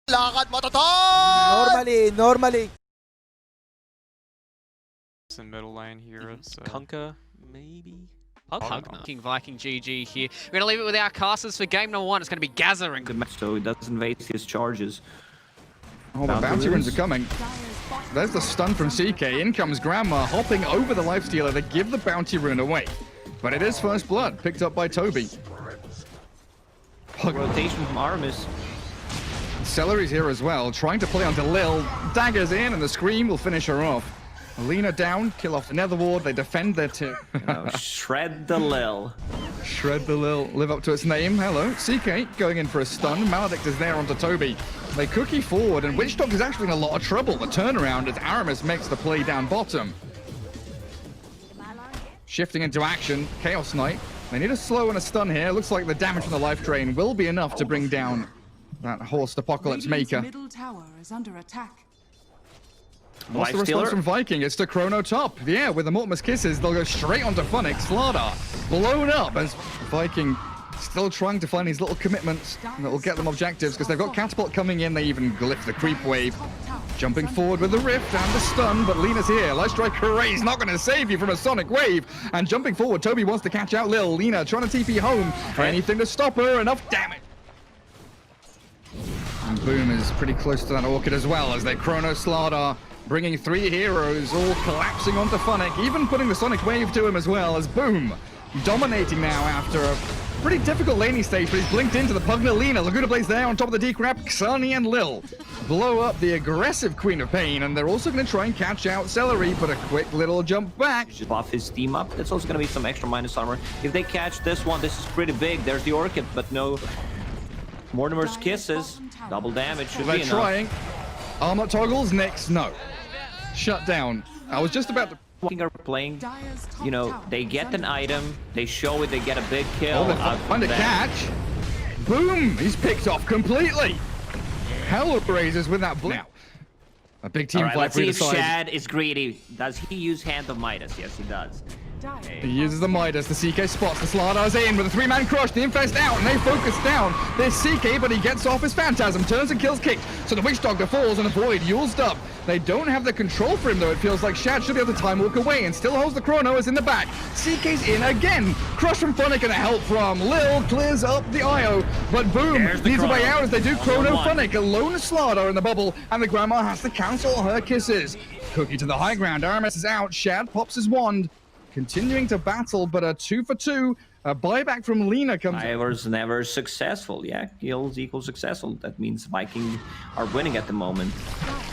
Lakad mo, Toton! Normally. It's in middle lane here. It's Kunkka, maybe? King Viking GG here. We're going to leave it with our casters for game number 1. It's going to be gathering. So he doesn't waste his charges. Oh, the bounty runes are coming. There's the stun from CK. In comes Grandma, hopping over the lifestealer to give the bounty rune away. But it is first blood, picked up by Toby. Rotation from Armis. Celery's here as well, trying to play onto Lil. Daggers in, and the scream will finish her off. Alina down, kill off the Nether Ward. They defend their two. Shred the Lil. Shred the Lil, live up to its name. Hello, CK going in for a stun. Maledict is there onto Toby. They cookie forward, and Witch Dog is actually in a lot of trouble. The turnaround as Aramis makes the play down bottom. Shifting into action, Chaos Knight. They need a slow and a stun here. Looks like the damage from the life drain will be enough to bring down that Horsed Apocalypse Maker. Middle tower is under attack. What's the response from Viking? It's to Chrono top. Yeah, with the Mortimer's Kisses, they'll go straight onto Funix. Slardar blown up as Viking still trying to find these little commitments that will get them objectives because they've got Catapult coming in. They even glyph the creep wave. Jumping forward with the Rift and the stun, but Lena's here. Light Strike Hurray's not going to save you from a Sonic Wave. And jumping forward, Toby wants to catch out Lil. Lena trying to TP home. Anything to stop her. Enough damage. And Boom is pretty close to that Orchid as well as they Chrono Slardar. Bringing 3 heroes, all collapsing onto Funnick, even putting the Sonic Wave to him as well as Boom dominating now after a pretty difficult laning stage, but he's blinked into the Pugna Lina. Laguna Blaze there on top of the decrap. Xani and Lil blow up the aggressive Queen of Pain, and they're also going to try and catch out Celery, but a quick little jump back. Just buff his team up. That's also going to be some extra minus armor. If they catch this one, this is pretty big. There's the Orchid, but no Mortimer's Kisses. Double damage should be enough. They're trying. Armor toggles next. No. Shut down. I was just about to... Viking are playing, you know, they get an item, they show it, they get a big kill. Find a catch. Boom! He's picked off completely. HELLRAISERS with that blue. A big team fight. Let's see if Shad is greedy. Does he use Hand of Midas? Yes, he does. He uses the Midas, the CK spots, the Slardar's in with a 3-man crush, the Infest out, and they focus down. There's CK, but he gets off his Phantasm, turns and kills Kicked, so the Witch Doctor falls and the Void used up. They don't have the control for him though, it feels like Shad should be able to time walk away and still holds the Chrono as in the back. CK's in again, crush from Funnick and a help from Lil, clears up the IO, but Boom leads the way out as they do Chrono Funnick, alone Slardar in the bubble, and the Grandma has to cancel her kisses. Cookie to the high ground, Aramis is out, Shad pops his wand. Continuing to battle, but a 2 for 2. A buyback from Lena comes. Ivor's never successful. Yeah, kills equals successful. That means Viking are winning at the moment.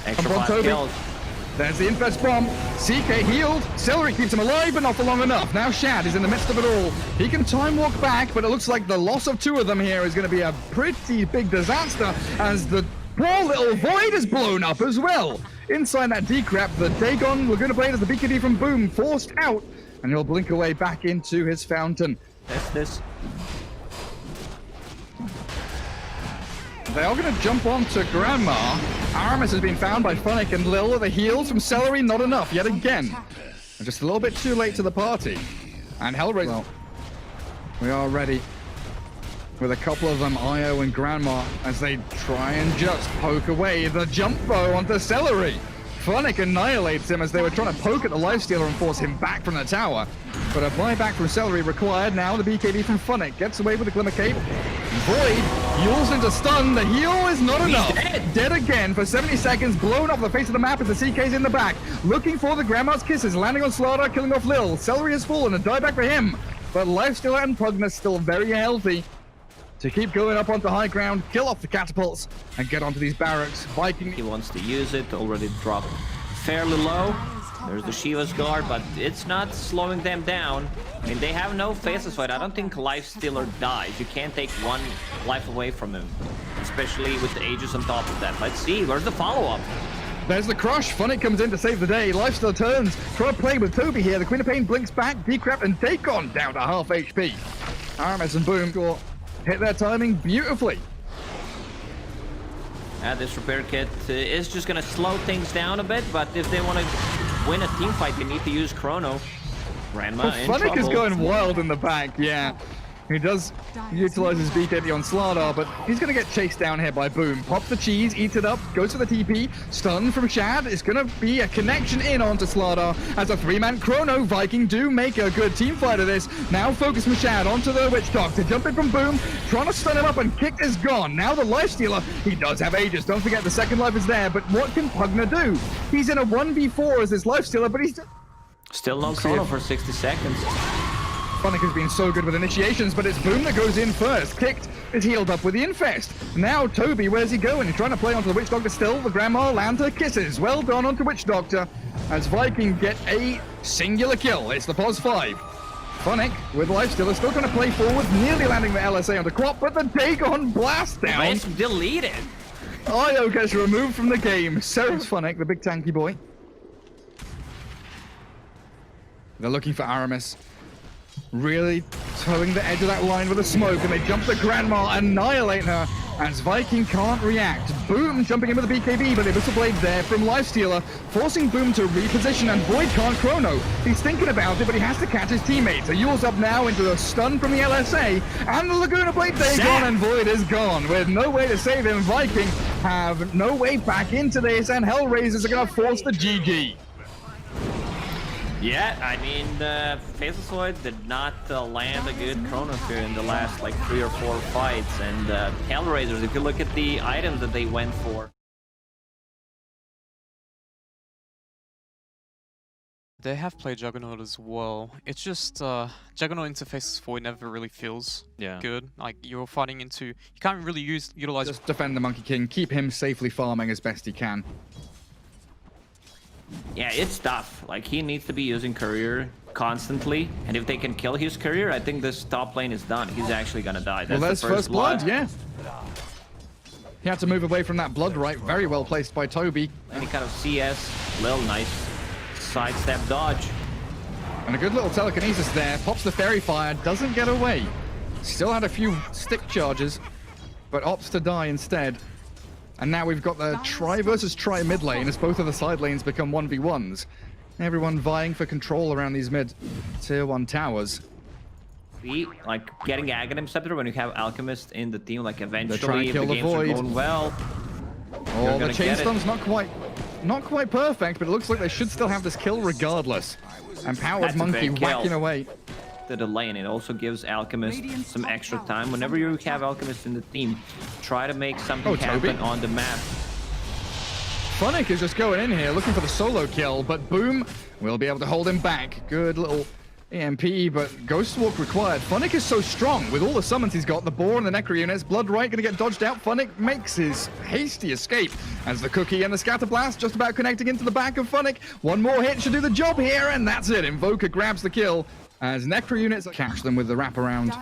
Extra 5 kills. There's the Infest bomb. CK healed. Celery keeps him alive, but not for long enough. Now Shad is in the midst of it all. He can time walk back, but it looks like the loss of 2 of them here is going to be a pretty big disaster as the poor little Void is blown up as well. Inside that decrap, the Dagon Laguna Blade as the BKB from Boom forced out. And he'll blink away back into his fountain. That's this. They are going to jump on to Grandma. Aramis has been found by Funnick and Lil. The heals from Celery, not enough yet again. Just a little bit too late to the party. And HELLRAISERS, well, we are ready with a couple of them, IO and Grandma, as they try and just poke away the jump bow onto Celery. Funnick annihilates him as they were trying to poke at the Lifestealer and force him back from the tower. But a buyback from Celery required. Now the BKB from Funnick gets away with the Glimmer Cape. Void yules into stun. The heal is not enough. Dead again for 70 seconds. Blown off the face of the map as the CK's in the back. Looking for the Grandma's Kisses. Landing on Slardar, killing off Lil. Celery has fallen. A dieback for him. But Lifestealer and Pugna still very healthy to keep going up onto high ground, kill off the catapults, and get onto these barracks. Viking. He wants to use it, already dropped fairly low. There's the Shiva's guard, but it's not slowing them down. I mean, they have no faces fight. I don't think Lifestealer dies. You can't take 1 life away from him, especially with the Aegis on top of that. Let's see, where's the follow-up? There's the crush. Funnick comes in to save the day. Lifestealer turns. Try to play with Toby here. The Queen of Pain blinks back. Decrap and Dagon down to half HP. Aramis and Boom go hit their timing beautifully. This repair kit is just going to slow things down a bit, but if they want to win a team fight, they need to use Chrono. Grandma in Funnick trouble. is going wild in the back, yeah. He does utilize his BKB on Slardar, but he's going to get chased down here by Boom. Pops the cheese, eats it up, goes for the TP. Stun from Shad. It's going to be a connection in onto Slardar as a 3-man Chrono. Viking do make a good team fight of this. Now focus from Shad onto the Witch Doctor. Jumping from Boom, trying to stun him up, and Kick is gone. Now the Lifestealer, he does have Aegis. Don't forget the second life is there, but what can Pugna do? He's in a 1v4 as his Lifestealer, but he's... Still no Chrono for 60 seconds. Funnick has been so good with initiations, but it's Boom that goes in first. Kicked is healed up with the Infest. Now Toby, where's he going? He's trying to play onto the Witch Doctor still. The Grandma lands her kisses. Well done onto Witch Doctor as Viking get a singular kill. It's the pos 5. Funnick with Lifestealer still trying to play forward, nearly landing the LSA onto Quap, but the take-on blast down. It's deleted. Io gets removed from the game. Serif's Funnick, the big tanky boy. They're looking for Aramis. Really towing the edge of that line with a smoke, and they jump the Grandma, annihilate her, as Viking can't react. Boom jumping in with a BKB, but the Abyssal Blade there from Lifestealer, forcing Boom to reposition, and Void can't Chrono. He's thinking about it, but he has to catch his teammates. So Yule's up now into a stun from the LSA, and the Laguna Blade day gone, and Void is gone. With no way to save him, Viking have no way back into this, and Hellraisers are going to force the GG. Yeah, I mean, Faceless Void did not land a good Chronosphere in the last like 3 or 4 fights, and Hellraisers, if you look at the items that they went for. They have played Juggernaut as well. It's just Juggernaut into Faceless Void never really feels good. Like you're fighting into, you can't really utilize. Just defend the Monkey King, keep him safely farming as best he can. Yeah, it's tough. Like, he needs to be using Courier constantly, and if they can kill his Courier, I think this top lane is done. He's actually gonna die. That's Well, there's the first blood. yeah. He had to move away from that blood right. Very well placed by Toby. Any kind of CS, little nice sidestep dodge. And a good little telekinesis there. Pops the Fairy Fire, doesn't get away. Still had a few stick charges, but opts to die instead. And now we've got the try versus try mid lane as both of the side lanes become 1v1s. Everyone vying for control around these mid tier 1 towers. Like getting Aghanim Scepter when you have Alchemist in the team, like eventually if kill the the games are Void. going well. Oh, the chain stun's not quite perfect, but it looks like they should still have this kill regardless. And Powered That's a Monkey big kill. whacking away. To the lane, it also gives Alchemist some extra time. Whenever you have Alchemist in the team, try to make something happen on the map. Funnick is just going in here looking for the solo kill, but Boom will be able to hold him back. Good little EMP, but Ghost Walk required. Funnick is so strong with all the summons he's got, the Boar and the Necro units. Blood Right going to get dodged out. Funnick makes his hasty escape as the Cookie and the Scatter Blast just about connecting into the back of Funnick. One more hit should do the job here, and that's it. Invoker grabs the kill as Necro units catch them with the wraparound.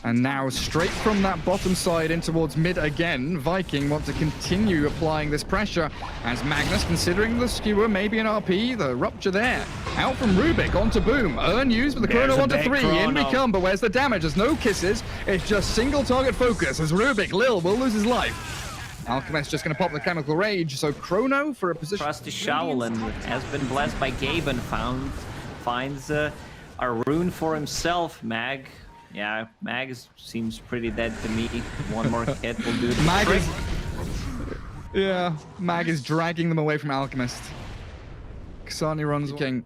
And now straight from that bottom side in towards mid again. Viking want to continue applying this pressure as Magnus, considering the skewer, maybe an RP, the rupture there. Out from Rubik onto Boom. Earn use with the Chrono onto 3. In we come, but where's the damage? There's no kisses. It's just single target focus as Rubik, Lil will lose his life. Alchemist just going to pop the Chemical Rage, so Chrono for a position. Trusty Shaolin has been blessed by Gabe and finds a rune for himself. Mag. Yeah, Mag seems pretty dead to me. One more hit will do the trick. Mag is dragging them away from Alchemist. Kasani runs King,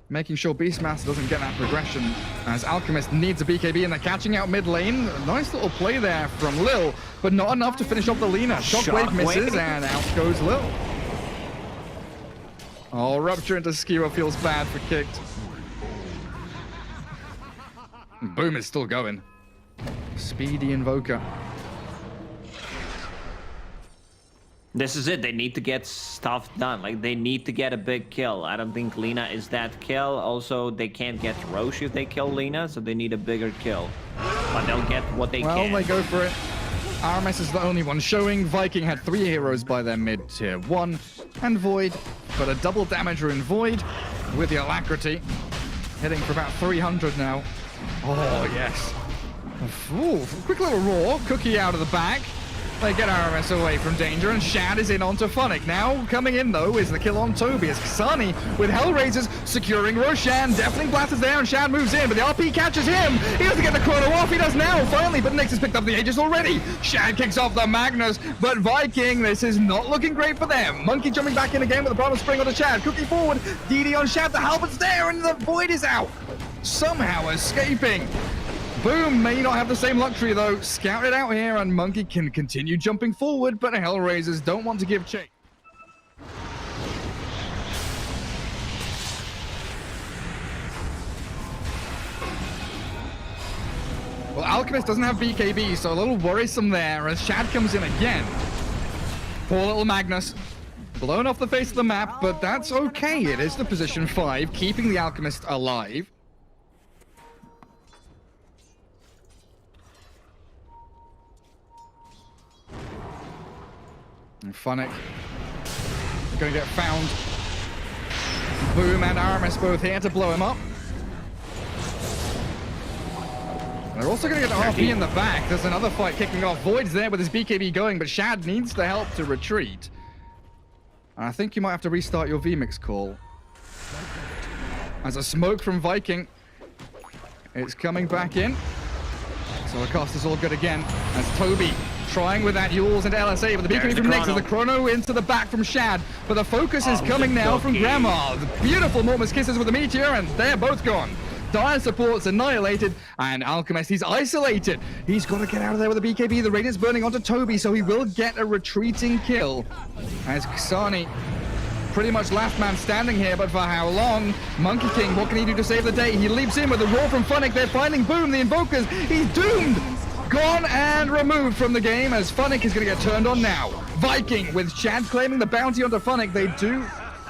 making sure Beastmaster doesn't get that progression as Alchemist needs a BKB and they're catching out mid lane. A nice little play there from Lil, but not enough to finish off the Lina. Shockwave misses and out goes Lil. Oh, Rupture into Skewer feels bad for Kicked. Boom is still going. Speedy Invoker. This is it. They need to get stuff done. Like, they need to get a big kill. I don't think Lina is that kill. Also, they can't get Roche if they kill Lina, so they need a bigger kill. But they'll get what they can. Well, they go for it. RMS is the only one showing. Viking had 3 heroes by their mid tier 1 and Void, but a double damager in Void with the Alacrity. Hitting for about 300 now. Oh, yes. Ooh, quick little roar. Cookie out of the back. They get RMS away from danger, and Shad is in onto Funnick. Now coming in, though, is the kill on Toby, as Kasani with Hellraisers securing Roshan. Deafening Blast is there, and Shad moves in, but the RP catches him. He doesn't get the chrono off. He does now, finally, but Nyx has picked up the Aegis already. Shad kicks off the Magnus, but Viking, this is not looking great for them. Monkey jumping back in again with a Brahma Spring on the Shad. Cookie forward, DD on Shad, the Halbert's there, and the Void is out. Somehow escaping. Boom may not have the same luxury though. Scouted out here, and Monkey can continue jumping forward, but Hellraisers don't want to give chase. Well, Alchemist doesn't have BKB, so a little worrisome there as Shad comes in again. Poor little Magnus. Blown off the face of the map, but that's okay. It is the position 5, keeping the Alchemist alive. And Funnick going to get found. Boom and Aramis both here to blow him up. They're also going to get the RP in the back. There's another fight kicking off. Void's there with his BKB going, but Shad needs the help to retreat. And I think you might have to restart your VMix call. As a smoke from Viking. It's coming back in. So the cost is all good again. As Toby trying with that Yules into LSA, but the BKB from Nyx is the chrono into the back from Shad. But the focus is coming now from Grandma. The beautiful Mormons kisses with the Meteor, and they're both gone. Dire support's annihilated, and Alchemist, he's isolated. He's got to get out of there with a BKB. The Radiant's burning onto Toby, so he will get a retreating kill. As Kasani, pretty much last man standing here, but for how long? Monkey King, what can he do to save the day? He leaps in with the roar from Funnick. They're finding Boom, the Invokers. He's doomed. Gone and removed from the game, as Funnick is going to get turned on now. Viking, with Shad claiming the bounty onto Funnick, they do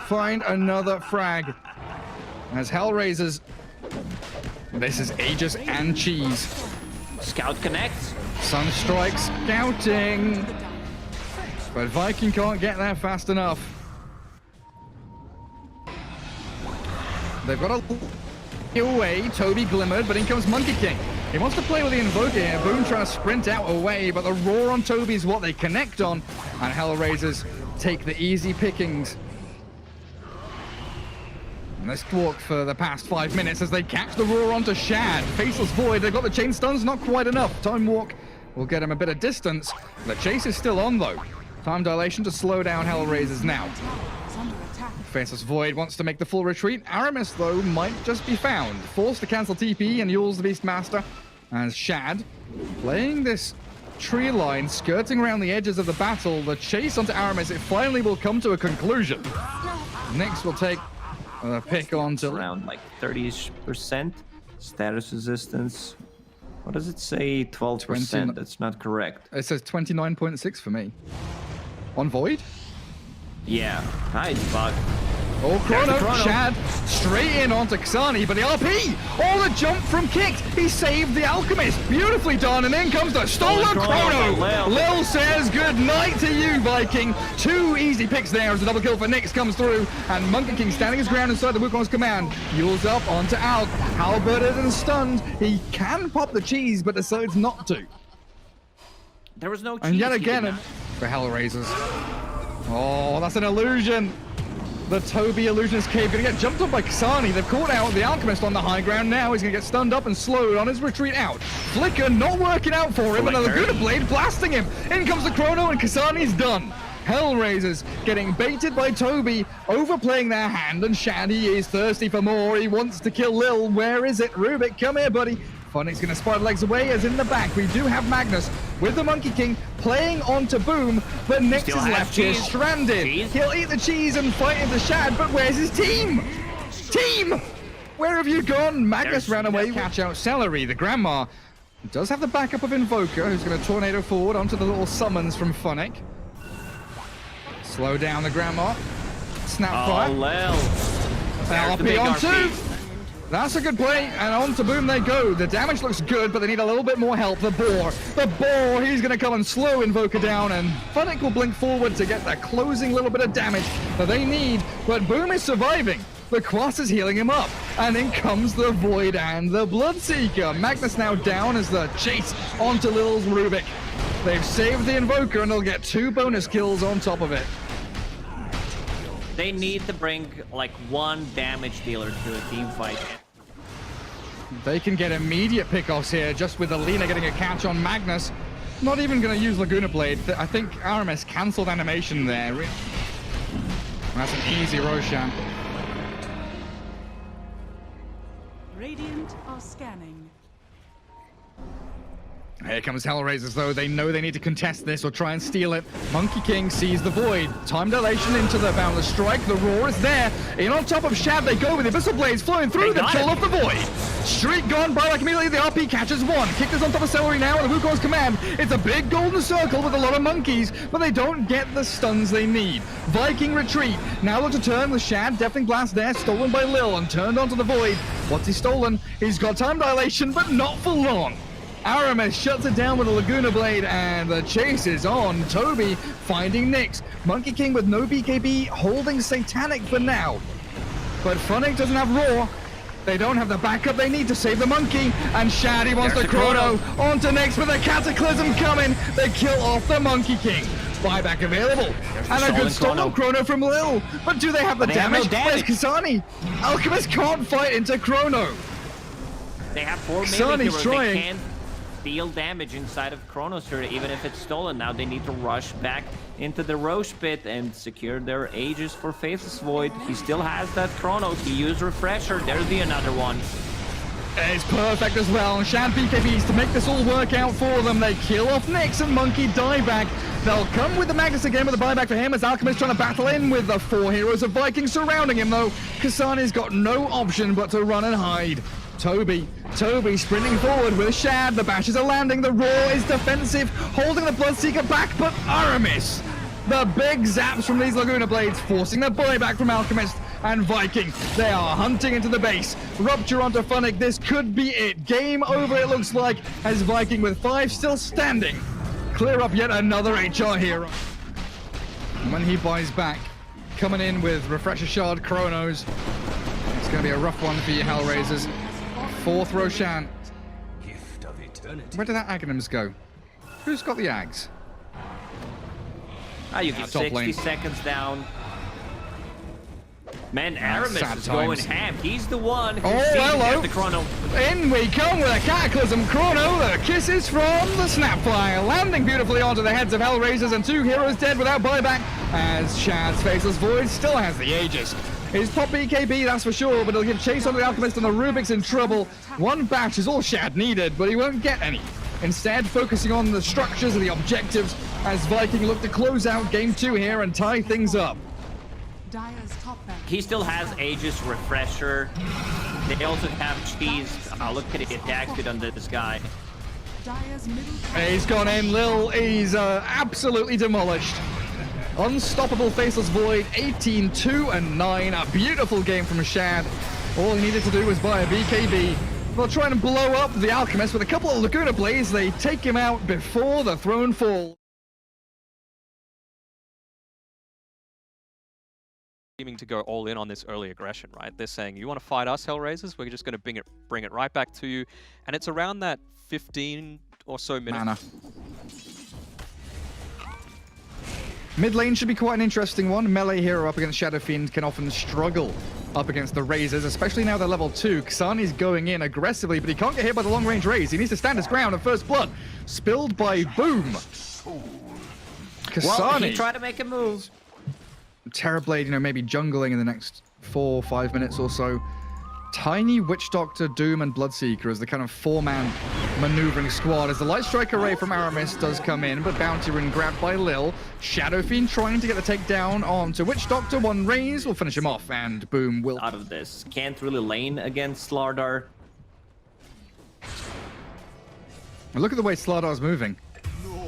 find another frag. As Hellraisers, this is Aegis and Cheese. Scout connects. Sunstrike scouting. But Viking can't get there fast enough. They've got a away. Toby glimmered, but in comes Monkey King. He wants to play with the Invoker here. Boom trying to sprint out away, but the roar on Toby is what they connect on. And Hellraisers take the easy pickings. And this walk for the past 5 minutes as they catch the roar onto Shad. Faceless Void, they've got the chain stuns, not quite enough. Time Walk will get him a bit of distance. The chase is still on though. Time dilation to slow down Hellraisers now. Faceless Void wants to make the full retreat. Aramis, though, might just be found. Forced to cancel TP and Yules the Beastmaster. As Shad, playing this tree line, skirting around the edges of the battle. The chase onto Aramis, it finally will come to a conclusion. Nyx will take a pick onto... Around like 30%. Status resistance. What does it say? 12%. That's not correct. It says 29.6 for me. On Void? Yeah. Nice bug. Oh, chrono. Shad straight in onto Kasani, but the RP! Oh, the jump from Kicked! He saved the Alchemist! Beautifully done, and in comes the stolen chrono! Lil says good night to you, Viking! 2 easy picks there as the double kill for Nyx comes through, and Monkey King standing his ground inside the Wukong's command. Yules up onto Alk. Halberted and stunned. He can pop the cheese, but decides not to. There was no cheese. And yet again, for Hellraisers. Oh, that's an illusion. The Toby illusionist cave gonna get jumped up by Kasani. They've caught out the Alchemist on the high ground now. He's gonna get stunned up and slowed on his retreat out. Flicker not working out for him, and the Laguna Blade blasting him. In comes the chrono, and Kasani's done. Hellraisers getting baited by Toby, overplaying their hand, and Shady is thirsty for more. He wants to kill Lil. Where is it? Rubik, come here, buddy. Funnick's gonna spider legs away, as in the back we do have Magnus with the Monkey King playing onto Boom, but Nyx is left here stranded. He'll eat the cheese and fight into Shad, but where's his team? Team! Where have you gone? Magnus ran away. Catch out Celery. The Grandma does have the backup of Invoker, who's gonna tornado forward onto the little summons from Funnick. Slow down the Grandma. Snapfire. LP on 2. That's a good play, and on to Boom they go. The damage looks good, but they need a little bit more help. The Boar, he's going to come and slow Invoker down, and Funnick will blink forward to get that closing little bit of damage that they need, but Boom is surviving. The Quas is healing him up, and in comes the Void and the Bloodseeker. Magnus now down as the chase onto Lil's Rubik. They've saved the Invoker, and they'll get 2 bonus kills on top of it. They need to bring like 1 damage dealer to a team fight. They can get immediate pickoffs here, just with Alina getting a catch on Magnus. Not even going to use Laguna Blade. I think Aramis cancelled animation there. That's an easy Roshan. Radiant are scanning. Here comes HELLRAISERS, though. They know they need to contest this or try and steal it. Monkey King sees the void. Time dilation into the Boundless Strike. The roar is there. In on top of Shad, they go with the Abyssal Blades flowing through the kill of the void. Streak gone by like immediately. The RP catches 1. Kickers on top of Celery now, and the Wukong's command. It's a big golden circle with a lot of monkeys, but they don't get the stuns they need. Viking retreat. Now look to turn the Shad. Deafening Blast there, stolen by Lil and turned onto the void. What's he stolen? He's got time dilation, but not for long. Aramis shuts it down with a Laguna Blade, and the chase is on. Toby finding Nyx. Monkey King with no BKB, holding Satanic for now. But Funnick doesn't have Roar. They don't have the backup they need to save the Monkey. And Shaddy wants the Chrono onto Nyx with a Cataclysm coming. They kill off the Monkey King. Buyback available. And a good stolen Chrono from Lil. But do they have the damage? Where's Kasani? Alchemist can't fight into Chrono. They have 4 melee heroes. They can't deal damage inside of Chrono's turret, even if it's stolen. Now they need to rush back into the Roche pit and secure their Aegis for Faceless Void. He still has that Chrono. He used Refresher. There's the another one. It's perfect as well. Shad BKBs to make this all work out for them. They kill off Nyx and Monkey die back. They'll come with the Magnus again with a buyback for him as Alchemist trying to battle in with the 4 heroes of Vikings surrounding him, though. Kasani's got no option but to run and hide. Toby sprinting forward with a Shad. The bashes are landing. The Roar is defensive, holding the Bloodseeker back, but Aramis. The big zaps from these Laguna Blades, forcing the buyback from Alchemist and Viking. They are hunting into the base. Rupture onto Funnick. This could be it. Game over, it looks like, as Viking with 5 still standing. Clear up yet another HR hero. And when he buys back, coming in with Refresher Shard Chronos, it's going to be a rough one for you, HELLRAISERS. 4th Roshan. Where did that Aghanims go? Who's got the Ags? You get 60 seconds down. Man, Aramis is going ham. He's the one who's hello. The Chrono. In we come with a Cataclysm Chrono. The kisses from the Snapfire, landing beautifully onto the heads of HELLRAISERS, and 2 heroes dead without buyback, as Shad's Faceless Void still has the Aegis. His top BKB, that's for sure, but he'll give chase onto the Alchemist, and the Rubik's in trouble. 1 bash is all Shad needed, but he won't get any. Instead, focusing on the structures and the objectives as Viking look to close out Game 2 here and tie things up. Dire's top bank. He still has Aegis Refresher. They also have Cheese. Look at the attack speed on this guy. Dire's middle. He's gone in. Lil is absolutely demolished. Unstoppable Faceless Void, 18-2-9. A beautiful game from Shad. All he needed to do was buy a BKB. They'll try and blow up the Alchemist with a couple of Laguna Blades. They take him out before the throne fall. Seeming to go all in on this early aggression, right? They're saying, you want to fight us, HELLRAISERS? We're just going to bring it right back to you. And it's around that 15 or so minutes. Mana. Mid lane should be quite an interesting one. Melee hero up against Shadow Fiend can often struggle up against the Razors, especially now they're level 2. Kasani's going in aggressively, but he can't get hit by the long range raise. He needs to stand his ground at first blood. Spilled by Boom. Kasani. Well, he tried to make a move. Terrorblade, you know, maybe jungling in the next 4 or 5 minutes or so. Tiny Witch Doctor, Doom, and Bloodseeker as the kind of 4-man maneuvering squad as the Light Strike array from Aramis does come in, but Bounty Rune grabbed by Lil. Shadow Fiend trying to get the takedown onto Witch Doctor. 1 raise will finish him off, and Boom will... Out of this. Can't really lane against Slardar. Look at the way Slardar's moving.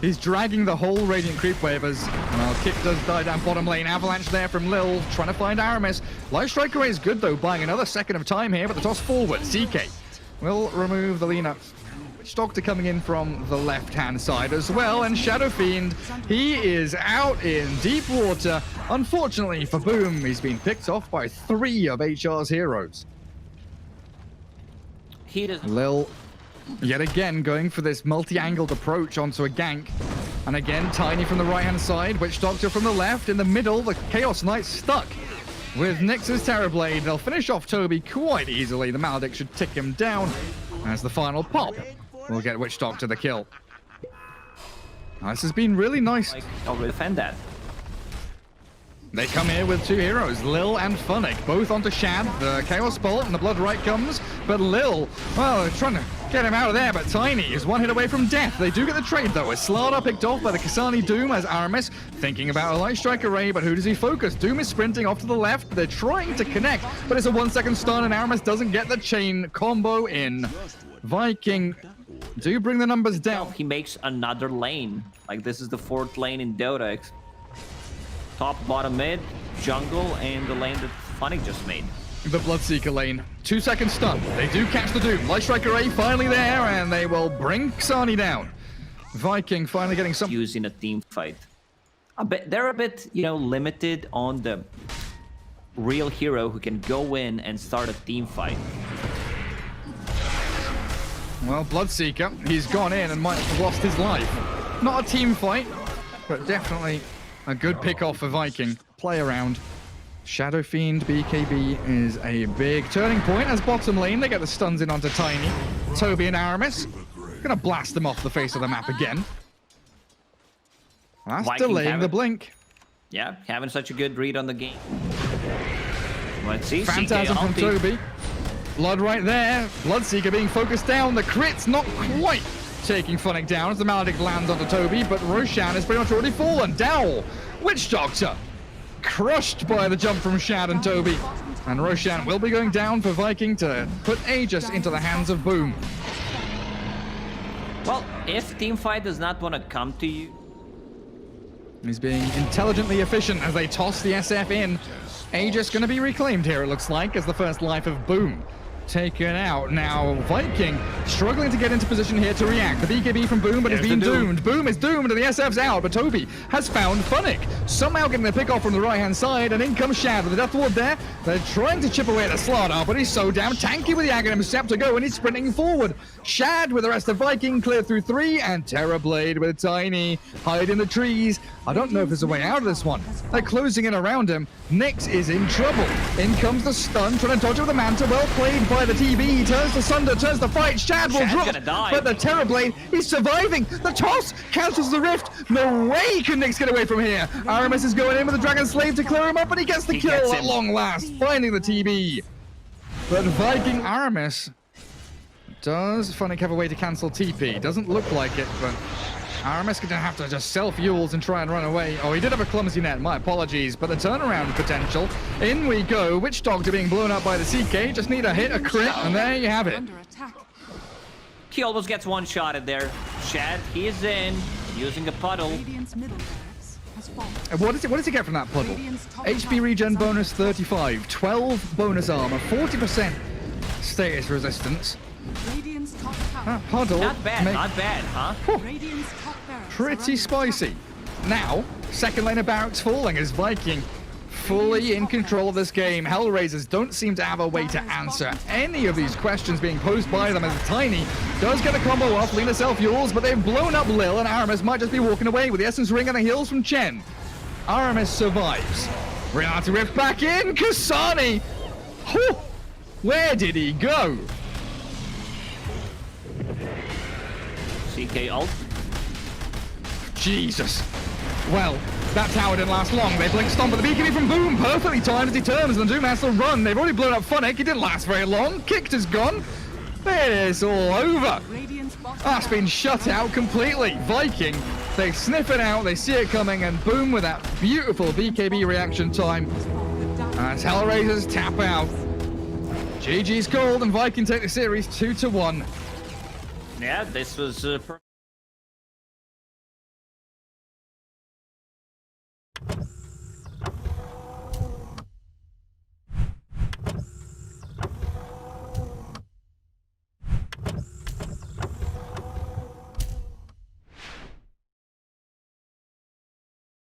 He's dragging the whole Radiant creep wave as, well, Kick does die down bottom lane. Avalanche there from Lil, trying to find Aramis. Light Strike array is good, though, buying another second of time here, but the toss forward. CK will remove the Lina. Witch Doctor coming in from the left-hand side as well, and Shadow Fiend, he is out in deep water. Unfortunately for Boom, he's been picked off by 3 of HR's heroes. He doesn't... Lil, yet again, going for this multi-angled approach onto a gank. And again, Tiny from the right-hand side, Witch Doctor from the left. In the middle, the Chaos Knight stuck with Nyx's Terrorblade. They'll finish off Toby quite easily. The Maledict should tick him down as the final pop will get Witch Doctor the kill. This has been really nice. I'll defend that. They come here with two heroes, Lil and Funnick, both onto Shad. The Chaos Bolt and the Blood Right comes, but Lil, well, they're trying to get him out of there, but Tiny is one hit away from death. They do get the trade, though, as Slardar picked off by the Kasani Doom as Aramis thinking about a Light Strike array, but who does he focus? Doom is sprinting off to the left. They're trying to connect, but it's a 1 second stun, and Aramis doesn't get the chain combo in. Viking do bring the numbers down. He makes another lane. Like, this is the 4th lane in Dota. Top, bottom, mid, jungle, and the lane that Funnick just made. The Bloodseeker lane. 2 second stun. They do catch the Doom. Light Strike array finally there, and they will bring Kasani down. Viking finally getting some used in a team fight. They're a bit, you know, limited on the real hero who can go in and start a team fight. Well, Bloodseeker, he's gone in and might have lost his life. Not a team fight, but definitely a good pick-off for Viking. Play around. Shadow Fiend BKB is a big turning point as bottom lane. They get the stuns in onto Tiny. Toby and Aramis gonna blast them off the face of the map again. That's Viking delaying the blink. Yeah, having such a good read on the game. Let's see. Phantasm from Toby. Blood right there. Bloodseeker being focused down. The crit's not quite taking Funnick down as the Maledict lands onto Toby, but Roshan is pretty much already fallen. Dowl, Witch Doctor, crushed by the jump from Shad and Toby. And Roshan will be going down for Viking to put Aegis into the hands of Boom. Well, if teamfight does not want to come to you, he's being intelligently efficient as they toss the SF in. Aegis going to be reclaimed here, it looks like, as the first life of Boom taken out. Now, Viking struggling to get into position here to react. The BKB from Boom, but has been doomed. Boom is doomed, and the SF's out, but Toby has found Funnick. Somehow getting the pick off from the right-hand side, and in comes Shad with the Death Ward there. They're trying to chip away at the Slardar, but he's so damn tanky with the Aghanim Scepter go, and he's sprinting forward. Shad with the rest of Viking clear through 3, and Terrorblade with Tiny hide in the trees. I don't know if there's a way out of this one. They're closing in around him. Nyx is in trouble. In comes the stun, trying to dodge with the Manta. Well played by the TB. He turns to Sunder, turns the fight. Shad will drop, but the Terrorblade is surviving. The toss cancels the rift. No way can Nyx get away from here. Aramis is going in with the Dragon Slave to clear him up, but he gets the kill at long last, finding the TB. But Viking Aramis, does Funnick have a way to cancel TP? Doesn't look like it, but Aramis gonna have to just self-fuels and try and run away. Oh, he did have a clumsy net, my apologies, but the turnaround potential. In we go. Witch Doctor being blown up by the CK. Just need a hit, a crit, and there you have it. he almost gets one-shotted there. Shad, he is in, using a puddle. What does he get from that puddle? HP regen bonus 35, 12 bonus armor, 40% status resistance. Puddle. Not bad, huh? Pretty spicy. Now, second lane of barracks falling as Viking fully in control of this game. Hellraisers don't seem to have a way to answer any of these questions being posed by them, as Tiny does get a combo off. Lena self-fuels, but they've blown up Lil, and Aramis might just be walking away with the Essence Ring and the heals from Chen. Aramis survives. Reality Rift back in. Kasani! Whew. Where did he go? CK ult. Jesus. Well, that tower didn't last long. They blink stomp, but the BKB from Boom perfectly timed as he turns, and the Doom has to run. They've already blown up Funnick. He didn't last very long. Kicked is gone. It's all over. That's been shut out completely. Viking, they sniff it out, they see it coming, and Boom with that beautiful BKB reaction time. As Hellraisers tap out. GG's called, and Viking take the series 2-1. Yeah, this was